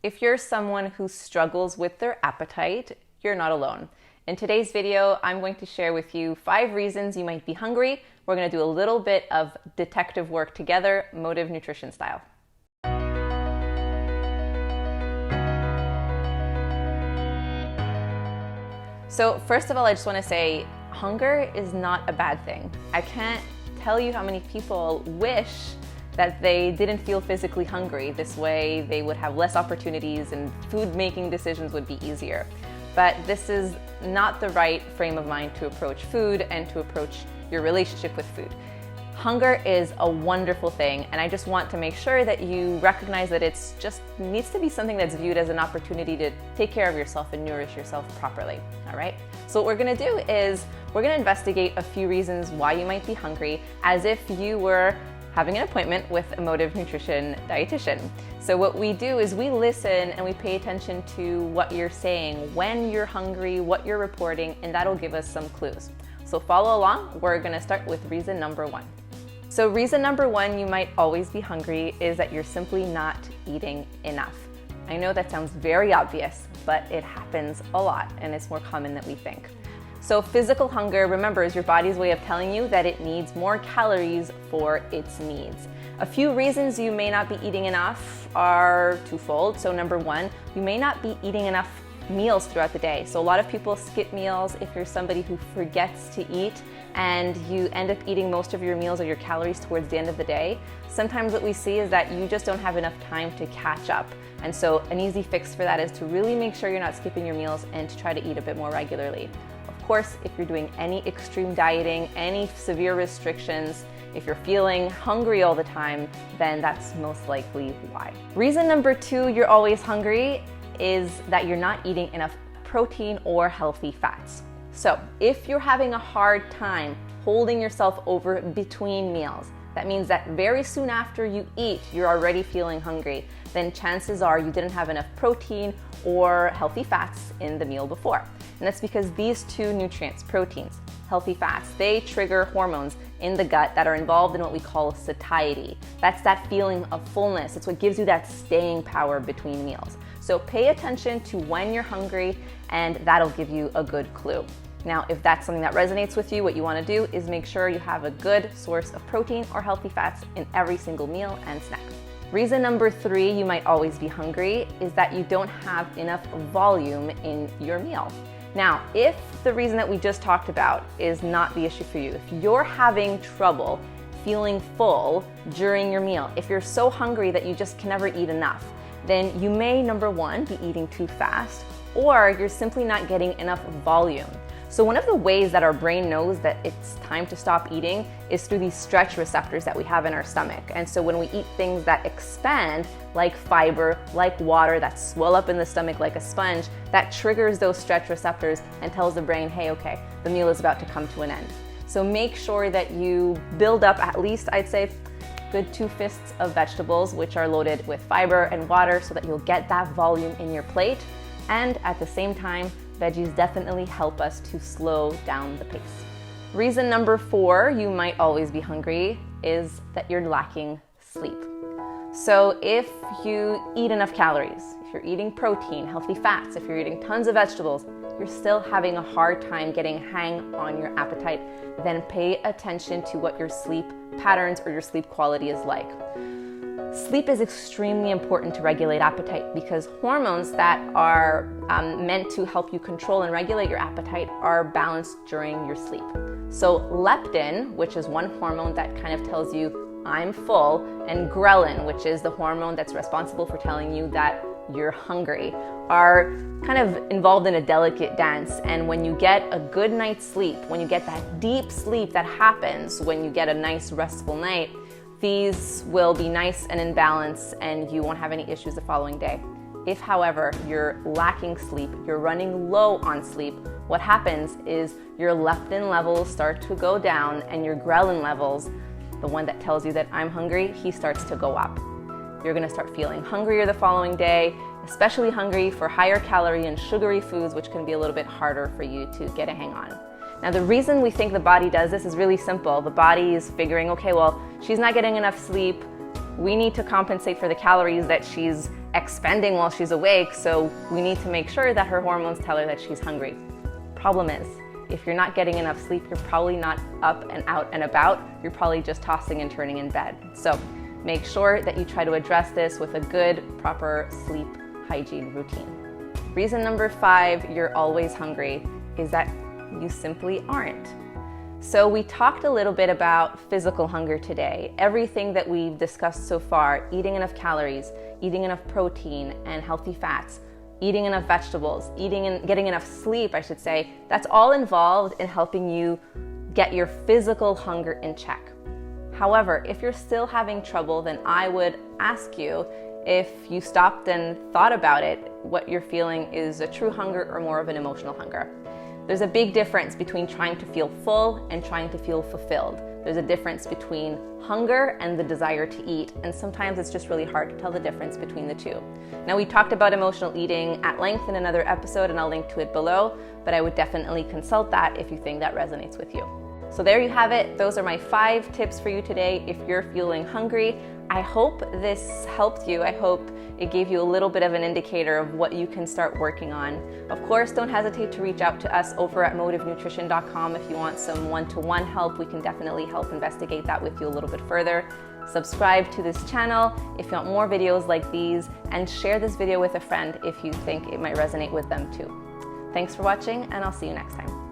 If you're someone who struggles with their appetite, you're not alone. In today's video, I'm going to share with you 5 reasons you might be hungry. We're going to do a little bit of detective work together, motive nutrition style. So first of all, I just want to say, hunger is not a bad thing. I can't tell you how many people wish that they didn't feel physically hungry. This way they would have less opportunities and food making decisions would be easier. But this is not the right frame of mind to approach food and to approach your relationship with food. Hunger is a wonderful thing, and I just want to make sure that you recognize that it's just needs to be something that's viewed as an opportunity to take care of yourself and nourish yourself properly, all right? So what we're gonna do is we're gonna investigate a few reasons why you might be hungry as if you were having an appointment with a motive nutrition dietitian. So what we do is we listen and we pay attention to what you're saying, when you're hungry, what you're reporting, and that'll give us some clues. So follow along. We're gonna start with reason number 1. So reason number 1 you might always be hungry is that you're simply not eating enough. I know that sounds very obvious, but it happens a lot and it's more common than we think. So physical hunger, remember, is your body's way of telling you that it needs more calories for its needs. A few reasons you may not be eating enough are twofold. So number 1, you may not be eating enough meals throughout the day. So a lot of people skip meals. If you're somebody who forgets to eat and you end up eating most of your meals or your calories towards the end of the day, sometimes what we see is that you just don't have enough time to catch up. And so an easy fix for that is to really make sure you're not skipping your meals and to try to eat a bit more regularly. Of course, if you're doing any extreme dieting, any severe restrictions, if you're feeling hungry all the time, then that's most likely why. Reason number 2 you're always hungry is that you're not eating enough protein or healthy fats. So if you're having a hard time holding yourself over between meals, that means that very soon after you eat, you're already feeling hungry, then chances are you didn't have enough protein or healthy fats in the meal before. And that's because these 2 nutrients, proteins, healthy fats, they trigger hormones in the gut that are involved in what we call satiety. That's that feeling of fullness. It's what gives you that staying power between meals. So pay attention to when you're hungry, and that'll give you a good clue. Now, if that's something that resonates with you, what you want to do is make sure you have a good source of protein or healthy fats in every single meal and snack. Reason number 3 you might always be hungry is that you don't have enough volume in your meal. Now, if the reason that we just talked about is not the issue for you, if you're having trouble feeling full during your meal, if you're so hungry that you just can never eat enough, then you may, number 1, be eating too fast, or you're simply not getting enough volume. So one of the ways that our brain knows that it's time to stop eating is through these stretch receptors that we have in our stomach. And so when we eat things that expand, like fiber, like water, that swell up in the stomach like a sponge, that triggers those stretch receptors and tells the brain, hey, okay, the meal is about to come to an end. So make sure that you build up at least, I'd say, good 2 fists of vegetables, which are loaded with fiber and water, so that you'll get that volume in your plate. And at the same time, veggies definitely help us to slow down the pace. Reason number 4 you might always be hungry is that you're lacking sleep. So if you eat enough calories, if you're eating protein, healthy fats, if you're eating tons of vegetables, you're still having a hard time getting hang on your appetite, then pay attention to what your sleep patterns or your sleep quality is like. Sleep is extremely important to regulate appetite because hormones that are meant to help you control and regulate your appetite are balanced during your sleep. So leptin, which is one hormone that kind of tells you I'm full, and ghrelin, which is the hormone that's responsible for telling you that you're hungry, are kind of involved in a delicate dance. And when you get a good night's sleep, when you get that deep sleep that happens when you get a nice restful night, these will be nice and in balance and you won't have any issues the following day. If, however, you're lacking sleep, you're running low on sleep, what happens is your leptin levels start to go down and your ghrelin levels, the one that tells you that I'm hungry, he starts to go up. You're gonna start feeling hungrier the following day, especially hungry for higher calorie and sugary foods, which can be a little bit harder for you to get a hang on. Now, the reason we think the body does this is really simple. The body is figuring, okay, well, she's not getting enough sleep. We need to compensate for the calories that she's expending while she's awake, so we need to make sure that her hormones tell her that she's hungry. Problem is, if you're not getting enough sleep, you're probably not up and out and about, you're probably just tossing and turning in bed. So make sure that you try to address this with a good, proper sleep hygiene routine. Reason number 5, you're always hungry, is that you simply aren't. So we talked a little bit about physical hunger today. Everything that we've discussed so far, eating enough calories, eating enough protein and healthy fats, eating enough vegetables, getting enough sleep, I should say, that's all involved in helping you get your physical hunger in check. However, if you're still having trouble, then I would ask you, if you stopped and thought about it, what you're feeling is a true hunger or more of an emotional hunger. There's a big difference between trying to feel full and trying to feel fulfilled. There's a difference between hunger and the desire to eat, and sometimes it's just really hard to tell the difference between the two. Now, we talked about emotional eating at length in another episode, and I'll link to it below, but I would definitely consult that if you think that resonates with you. So there you have it. Those are my 5 tips for you today if you're feeling hungry. I hope this helped you. I hope it gave you a little bit of an indicator of what you can start working on. Of course, don't hesitate to reach out to us over at motivenutrition.com if you want some one-to-one help. We can definitely help investigate that with you a little bit further. Subscribe to this channel if you want more videos like these, and share this video with a friend if you think it might resonate with them too. Thanks for watching, and I'll see you next time.